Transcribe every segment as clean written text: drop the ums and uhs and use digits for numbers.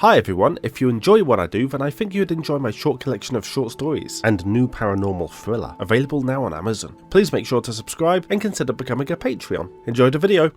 Hi everyone, if you enjoy what I do, then I think you'd enjoy my short collection of short stories and new paranormal thriller, available now on Amazon. Please make sure to subscribe and consider becoming a Patreon. Enjoy the video!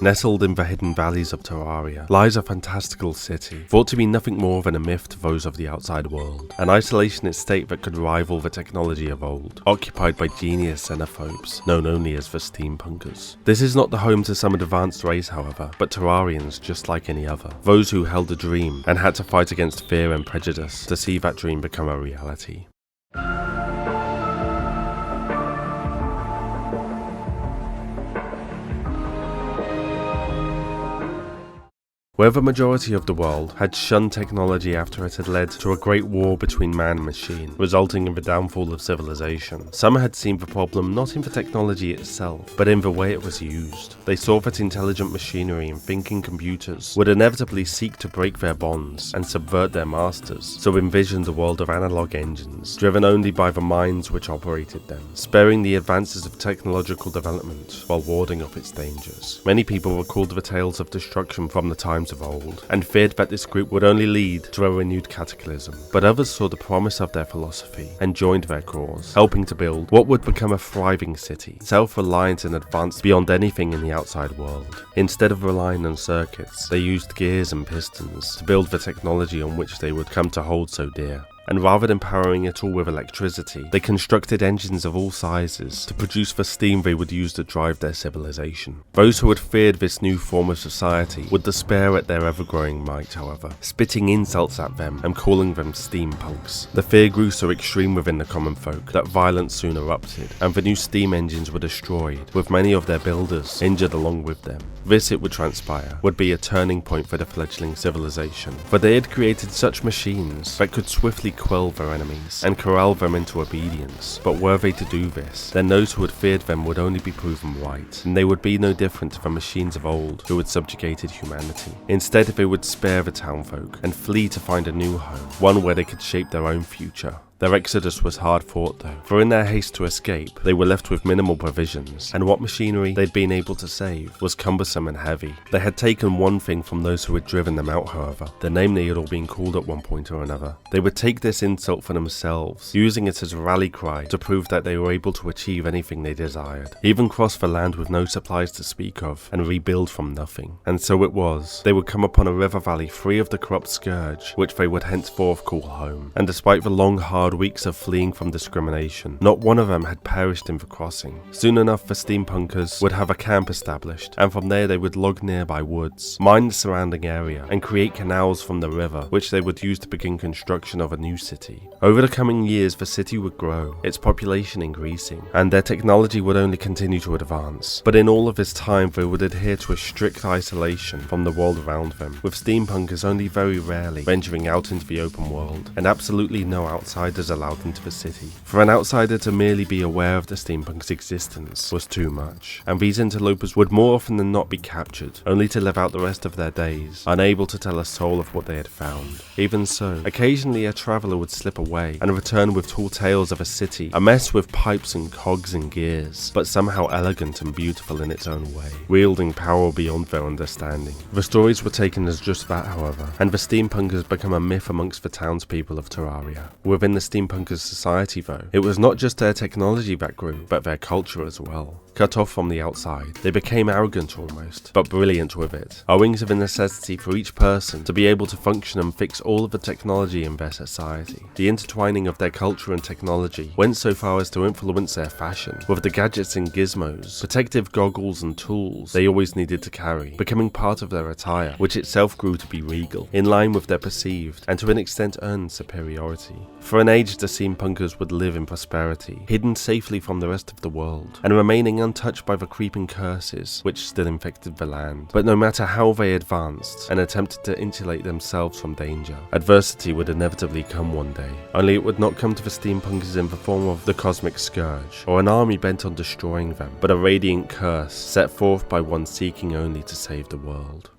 Nestled in the hidden valleys of Terraria lies a fantastical city, thought to be nothing more than a myth to those of the outside world. An isolationist state that could rival the technology of old, occupied by genius xenophobes, known only as the Steampunkers. This is not the home to some advanced race, however, but Terrarians just like any other. Those who held a dream and had to fight against fear and prejudice to see that dream become a reality. Where the majority of the world had shunned technology after it had led to a great war between man and machine, resulting in the downfall of civilization, some had seen the problem not in the technology itself, but in the way it was used. They saw that intelligent machinery and thinking computers would inevitably seek to break their bonds and subvert their masters, so envisioned a world of analog engines, driven only by the minds which operated them, sparing the advances of technological development while warding off its dangers. Many people recalled the tales of destruction from the times of old, and feared that this group would only lead to a renewed cataclysm. But others saw the promise of their philosophy and joined their cause, helping to build what would become a thriving city, self-reliant and advanced beyond anything in the outside world. Instead of relying on circuits, they used gears and pistons to build the technology on which they would come to hold so dear. And rather than powering it all with electricity, they constructed engines of all sizes to produce the steam they would use to drive their civilization. Those who had feared this new form of society would despair at their ever-growing might, however, spitting insults at them and calling them steampunks. The fear grew so extreme within the common folk that violence soon erupted, and the new steam engines were destroyed, with many of their builders injured along with them. This, it would transpire, would be a turning point for the fledgling civilization, for they had created such machines that could swiftly quell their enemies and corral them into obedience. But were they to do this, then those who had feared them would only be proven right, and they would be no different to the machines of old who had subjugated humanity. Instead, they would spare the townfolk and flee to find a new home, one where they could shape their own future. Their exodus was hard fought though, for in their haste to escape, they were left with minimal provisions, and what machinery they'd been able to save was cumbersome and heavy. They had taken one thing from those who had driven them out, however, the name they had all been called at one point or another. They would take this insult for themselves, using it as a rally cry to prove that they were able to achieve anything they desired, even cross the land with no supplies to speak of, and rebuild from nothing. And so it was, they would come upon a river valley free of the corrupt scourge, which they would henceforth call home, and despite the long hard weeks of fleeing from discrimination, not one of them had perished in the crossing. Soon enough the Steampunkers would have a camp established, and from there they would log nearby woods, mine the surrounding area, and create canals from the river, which they would use to begin construction of a new city. Over the coming years the city would grow, its population increasing, and their technology would only continue to advance. But in all of this time they would adhere to a strict isolation from the world around them, with Steampunkers only very rarely venturing out into the open world, and absolutely no outsiders allowed into the city. For an outsider to merely be aware of the Steampunk's existence was too much, and these interlopers would more often than not be captured, only to live out the rest of their days, unable to tell a soul of what they had found. Even so, occasionally a traveller would slip away and return with tall tales of a city, a mess with pipes and cogs and gears, but somehow elegant and beautiful in its own way, wielding power beyond their understanding. The stories were taken as just that, however, and the Steampunkers become a myth amongst the townspeople of Terraria. Within the Steampunkers society though, it was not just their technology that grew, but their culture as well. Cut off from the outside, they became arrogant almost, but brilliant with it, owing to the necessity for each person to be able to function and fix all of the technology in their society. The intertwining of their culture and technology went so far as to influence their fashion, with the gadgets and gizmos, protective goggles and tools they always needed to carry, becoming part of their attire, which itself grew to be regal, in line with their perceived, and to an extent earned superiority. For an age the Steampunkers would live in prosperity, hidden safely from the rest of the world, and remaining untouched by the creeping curses which still infected the land. But no matter how they advanced and attempted to insulate themselves from danger, adversity would inevitably come one day. Only it would not come to the Steampunkers in the form of the cosmic scourge, or an army bent on destroying them, but a radiant curse set forth by one seeking only to save the world.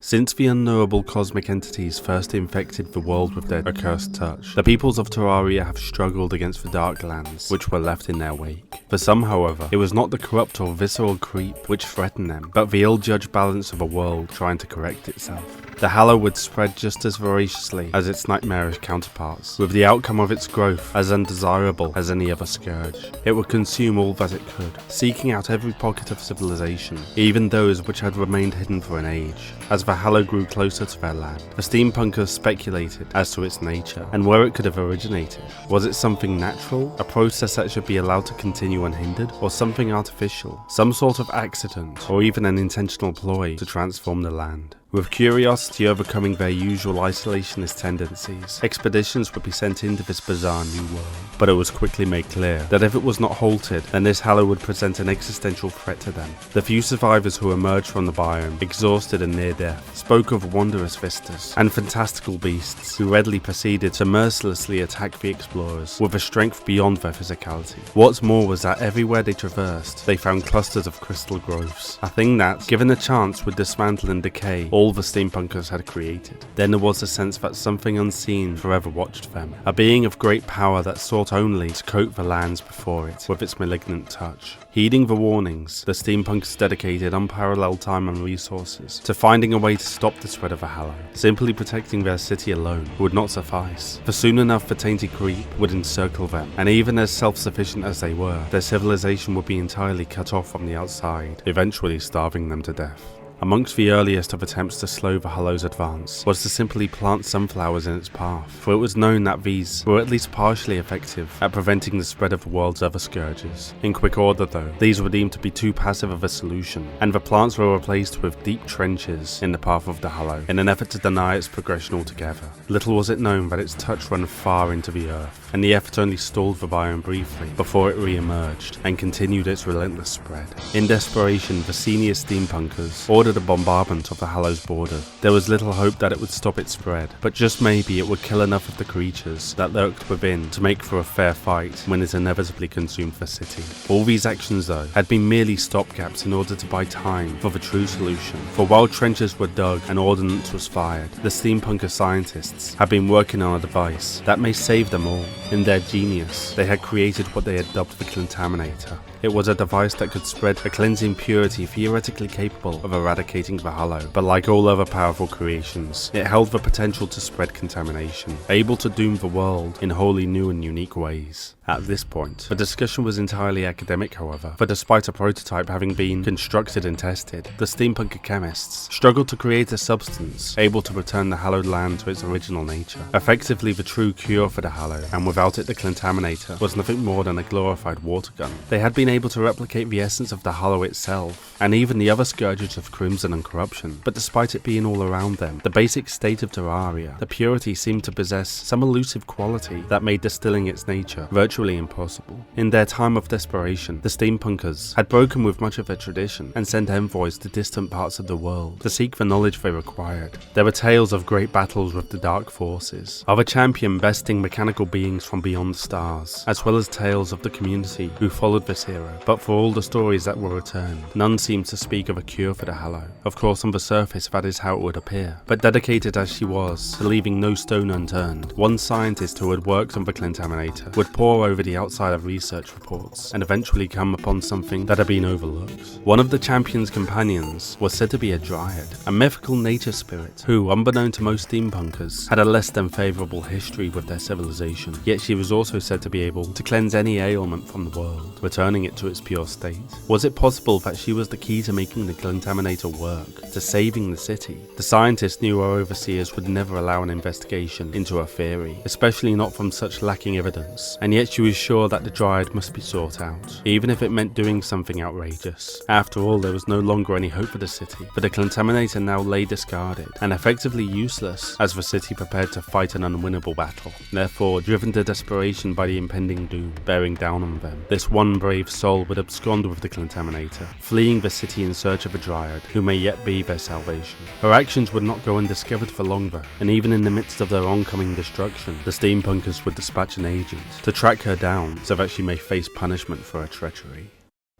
Since the unknowable cosmic entities first infected the world with their accursed touch, the peoples of Terraria have struggled against the dark lands which were left in their wake. For some, however, it was not the corrupt or visceral creep which threatened them, but the ill-judged balance of a world trying to correct itself. The hallow would spread just as voraciously as its nightmarish counterparts, with the outcome of its growth as undesirable as any other scourge. It would consume all that it could, seeking out every pocket of civilization, even those which had remained hidden for an age. As the hallow grew closer to their land, the Steampunkers speculated as to its nature and where it could have originated. Was it something natural, a process that should be allowed to continue unhindered, or something artificial, some sort of accident, or even an intentional ploy to transform the land? With curiosity overcoming their usual isolationist tendencies, expeditions would be sent into this bizarre new world. But it was quickly made clear that if it was not halted, then this hallow would present an existential threat to them. The few survivors who emerged from the biome, exhausted and near death, spoke of wondrous vistas and fantastical beasts who readily proceeded to mercilessly attack the explorers with a strength beyond their physicality. What's more was that everywhere they traversed, they found clusters of crystal growths, a thing that, given a chance, would dismantle and decay all the Steampunkers had created. Then there was a sense that something unseen forever watched them, a being of great power that sought only to coat the lands before it with its malignant touch. Heeding the warnings, the Steampunkers dedicated unparalleled time and resources to finding a way to stop the spread of the hallow. Simply protecting their city alone would not suffice, for soon enough the tainted creep would encircle them, and even as self-sufficient as they were, their civilization would be entirely cut off from the outside, eventually starving them to death. Amongst the earliest of attempts to slow the hallow's advance was to simply plant sunflowers in its path, for it was known that these were at least partially effective at preventing the spread of the world's other scourges. In quick order though, these were deemed to be too passive of a solution, and the plants were replaced with deep trenches in the path of the hallow, in an effort to deny its progression altogether. Little was it known that its touch ran far into the earth, and the effort only stalled the biome briefly before it re-emerged and continued its relentless spread. In desperation, the senior Steampunkers ordered a bombardment of the hallow's border. There was little hope that it would stop its spread, but just maybe it would kill enough of the creatures that lurked within to make for a fair fight when it inevitably consumed the city. All these actions though had been merely stopgaps in order to buy time for the true solution, for while trenches were dug and ordnance was fired, the Steampunker scientists had been working on a device that may save them all. In their genius, they had created what they had dubbed the Contaminator. It was a device that could spread a cleansing purity theoretically capable of eradicating the hallow, but like all other powerful creations, it held the potential to spread contamination, able to doom the world in wholly new and unique ways. At this point, the discussion was entirely academic however, for despite a prototype having been constructed and tested, the Steampunker chemists struggled to create a substance able to return the hallowed land to its original nature, effectively the true cure for the hallow, and without it the Contaminator was nothing more than a glorified water gun. They had been able to replicate the essence of the hallow itself, and even the other scourges of crimson and corruption, but despite it being all around them, the basic state of Terraria, the purity seemed to possess some elusive quality that made distilling its nature virtually impossible. In their time of desperation, the Steampunkers had broken with much of their tradition and sent envoys to distant parts of the world to seek the knowledge they required. There were tales of great battles with the dark forces, of a champion besting mechanical beings from beyond the stars, as well as tales of the community who followed this hero, but for all the stories that were returned, none seemed to speak of a cure for the hallow. Of course, on the surface that is how it would appear, but dedicated as she was to leaving no stone unturned, one scientist who had worked on the Contaminator would pore over the outside of research reports and eventually come upon something that had been overlooked. One of the champion's companions was said to be a dryad, a mythical nature spirit who, unbeknown to most Steampunkers, had a less than favourable history with their civilization, yet she was also said to be able to cleanse any ailment from the world, returning it to its pure state. Was it possible that she was the key to making the Contaminator work, to saving the city? The scientists knew our overseers would never allow an investigation into her theory, especially not from such lacking evidence, and yet she was sure that the dryad must be sought out, even if it meant doing something outrageous. After all, there was no longer any hope for the city, but the Contaminator now lay discarded and effectively useless as the city prepared to fight an unwinnable battle. Therefore, driven to desperation by the impending doom bearing down on them, this one brave soul would abscond with the Contaminator, fleeing the city in search of a dryad who may yet be their salvation. Her actions would not go undiscovered for long though, and even in the midst of their oncoming destruction, the Steampunkers would dispatch an agent to track her down so that she may face punishment for her treachery.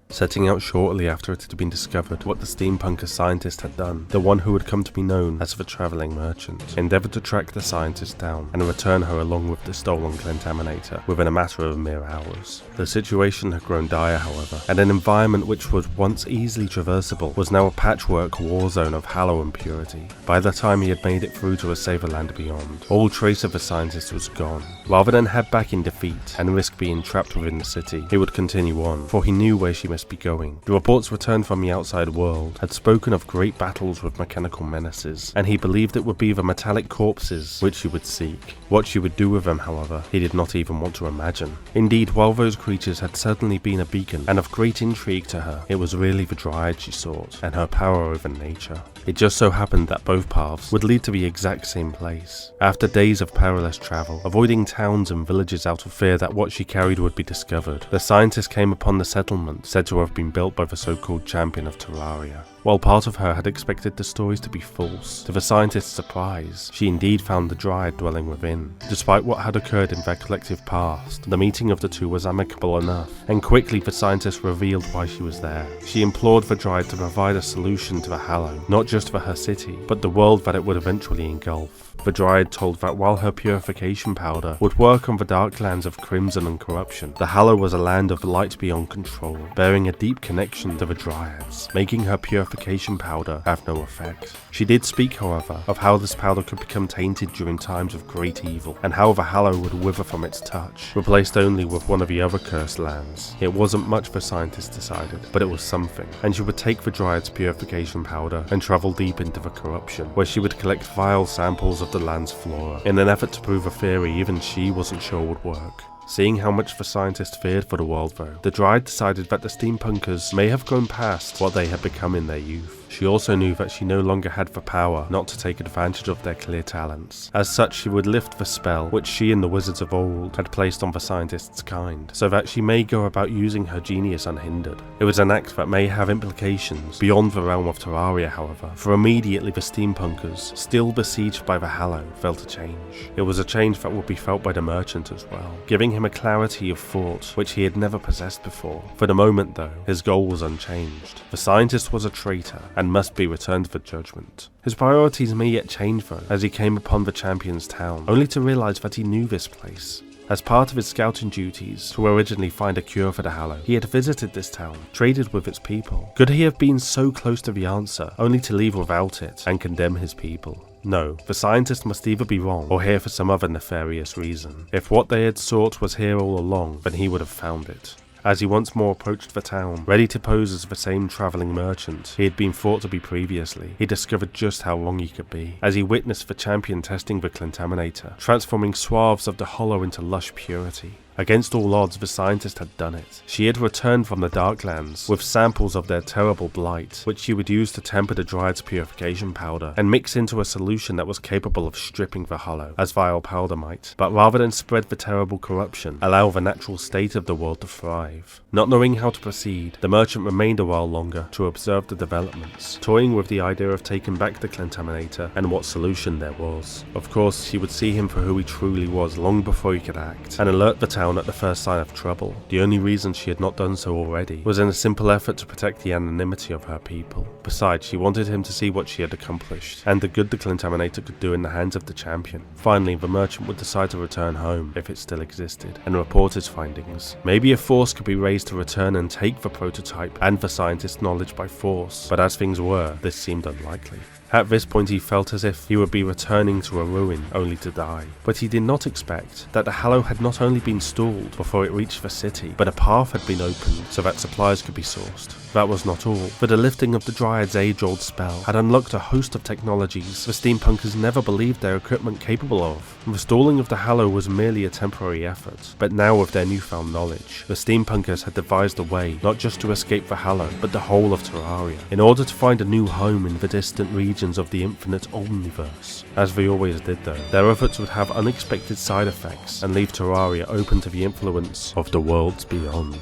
Setting out shortly after it had been discovered what the Steampunkers scientist had done, the one who had come to be known as the travelling merchant endeavoured to track the scientist down and return her along with the stolen contaminator within a matter of mere hours. The situation had grown dire, however, and an environment which was once easily traversable was now a patchwork war zone of hallow impurity. By the time he had made it through to a safer land beyond, all trace of the scientist was gone. Rather than head back in defeat and risk being trapped within the city, he would continue on, for he knew where she must be going. The reports returned from the outside world had spoken of great battles with mechanical menaces, and he believed it would be the metallic corpses which he would seek. What she would do with them, however, he did not even want to imagine. Indeed, while those creatures had certainly been a beacon and of great intrigue to her, it was really the dryad she sought, and her power over nature. It just so happened that both paths would lead to the exact same place. After days of perilous travel, avoiding towns and villages out of fear that what she carried would be discovered, the scientist came upon the settlement said to have been built by the so-called champion of Terraria. While part of her had expected the stories to be false, to the scientist's surprise, she indeed found the dryad dwelling within. Despite what had occurred in their collective past, the meeting of the two was amicable enough, and quickly the scientist revealed why she was there. She implored the dryad to provide a solution to the hallow, not just for her city, but the world that it would eventually engulf. The dryad told that while her purification powder would work on the dark lands of crimson and corruption, the hallow was a land of light beyond control, bearing a deep connection to the dryads, making her purification powder have no effect. She did speak, however, of how this powder could become tainted during times of great evil, and how the hallow would wither from its touch, replaced only with one of the other cursed lands. It wasn't much, the scientist decided, but it was something, and she would take the dryad's purification powder and travel deep into the corruption, where she would collect vile samples of the land's flora, in an effort to prove a theory even she wasn't sure would work. Seeing how much the scientist feared for the world though, the dryad decided that the Steampunkers may have grown past what they had become in their youth. She also knew that she no longer had the power not to take advantage of their clear talents. As such, she would lift the spell which she and the wizards of old had placed on the scientist's kind, so that she may go about using her genius unhindered. It was an act that may have implications beyond the realm of Terraria, however, for immediately the Steampunkers, still besieged by the hallow, felt a change. It was a change that would be felt by the merchant as well, giving him a clarity of thought which he had never possessed before. For the moment though, his goal was unchanged. The scientist was a traitor, and must be returned for judgment. His priorities may yet change though, as he came upon the champion's town, only to realise that he knew this place. As part of his scouting duties to originally find a cure for the hallow, he had visited this town, traded with its people. Could he have been so close to the answer, only to leave without it and condemn his people? No, the scientist must either be wrong or here for some other nefarious reason. If what they had sought was here all along, then he would have found it. As he once more approached the town, ready to pose as the same travelling merchant he had been thought to be previously, he discovered just how wrong he could be, as he witnessed the champion testing the contaminator, transforming swaths of the hollow into lush purity. Against all odds, the scientist had done it. She had returned from the Darklands with samples of their terrible blight, which she would use to temper the dryad's purification powder and mix into a solution that was capable of stripping the hollow, as vile powder might, but rather than spread the terrible corruption, allow the natural state of the world to thrive. Not knowing how to proceed, the merchant remained a while longer to observe the developments, toying with the idea of taking back the contaminator and what solution there was. Of course, she would see him for who he truly was long before he could act, and alert the town at the first sign of trouble. The only reason she had not done so already was in a simple effort to protect the anonymity of her people. Besides, she wanted him to see what she had accomplished, and the good the contaminator could do in the hands of the champion. Finally, the merchant would decide to return home, if it still existed, and report his findings. Maybe a force could be raised to return and take the prototype and the scientist's knowledge by force, but as things were, this seemed unlikely. At this point he felt as if he would be returning to a ruin only to die. But he did not expect that the hallow had not only been stalled before it reached the city, but a path had been opened so that supplies could be sourced. That was not all, for the lifting of the dryad's age-old spell had unlocked a host of technologies the Steampunkers never believed their equipment capable of. The stalling of the hallow was merely a temporary effort, but now with their newfound knowledge, the Steampunkers had devised a way not just to escape the hallow, but the whole of Terraria, in order to find a new home in the distant regions of the infinite omniverse. As they always did though, their efforts would have unexpected side effects and leave Terraria open to the influence of the worlds beyond.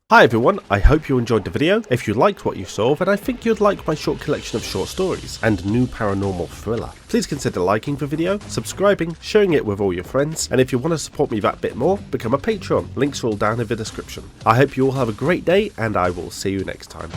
Hi everyone, I hope you enjoyed the video. If you liked what you saw, then I think you'd like my short collection of short stories and new paranormal thriller. Please consider liking the video, subscribing, sharing it with all your friends, and if you want to support me that bit more, become a Patreon. Links are all down in the description. I hope you all have a great day, and I will see you next time.